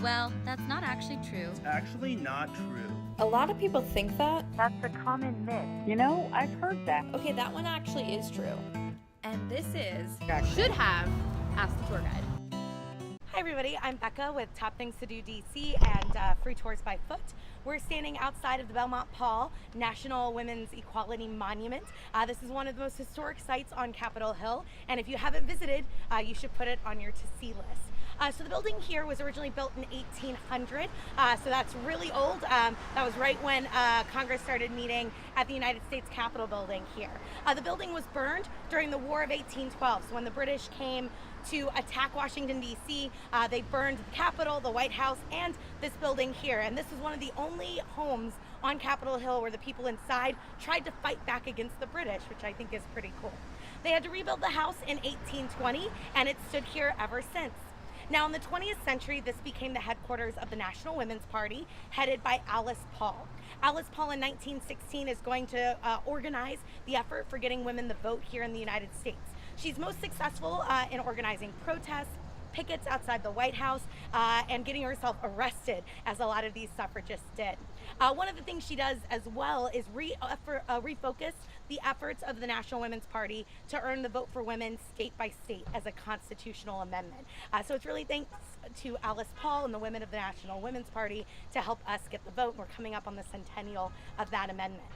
Well, that's not actually true. It's actually not true. A lot of people think that. That's a common myth. You know, I've heard that. Okay, that one actually is true. And this is Should Have Asked the Tour Guide. Hi everybody, I'm Becca with Top Things to Do DC and Free Tours by Foot. We're standing outside of the Belmont-Paul National Women's Equality Monument. This is one of the most historic sites on Capitol Hill, and if you haven't visited, you should put it on your to-see list. So the building here was originally built in 1800, so that's really old. That was right when Congress started meeting at the United States Capitol building here. The building was burned during the War of 1812, so when the British came to attack Washington, D.C., they burned the Capitol, the White House, and this building here. And this was one of the only homes on Capitol Hill where the people inside tried to fight back against the British, which I think is pretty cool. They had to rebuild the house in 1820, and it stood here ever since. Now, in the 20th century, this became the headquarters of the National Women's Party, headed by Alice Paul. Alice Paul in 1916 is going to organize the effort for getting women the vote here in the United States. She's most successful in organizing protests, pickets outside the White House, and getting herself arrested, as a lot of these suffragists did. One of the things she does as well is refocus the efforts of the National Women's Party to earn the vote for women state by state as a constitutional amendment. So it's really thanks to Alice Paul and the women of the National Women's Party to help us get the vote. We're coming up on the centennial of that amendment.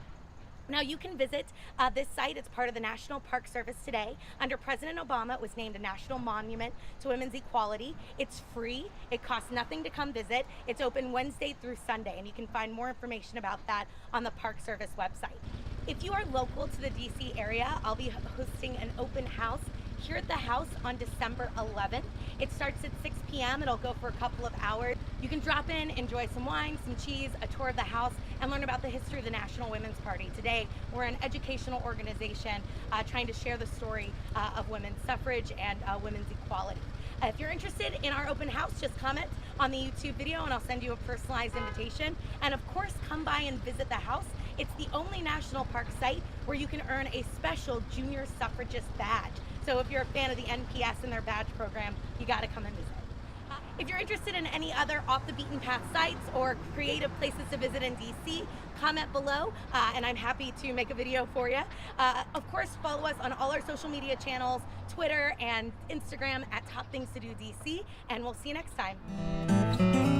Now you can visit this site. It's part of the National Park Service today. Under President Obama, it was named a national monument to women's equality. It's free. It costs nothing to come visit. It's open Wednesday through Sunday, and you can find more information about that on the Park Service website. If you are local to the DC area, I'll be hosting an open house here at the house on December 11th. It starts at 6 p.m. It'll go for a couple of hours. You can drop in, enjoy some wine, some cheese, a tour of the house, and learn about the history of the National Women's Party. Today, we're an educational organization trying to share the story of women's suffrage and women's equality. If you're interested in our open house, just comment on the YouTube video and I'll send you a personalized invitation. And of course, come by and visit the house. It's the only national park site where you can earn a special junior suffragist badge. So if you're a fan of the NPS and their badge program, you gotta come and visit. If you're interested in any other off the beaten path sites or creative places to visit in DC, comment below and I'm happy to make a video for you. Of course, follow us on all our social media channels, Twitter and Instagram at Top Things to Do DC, and we'll see you next time.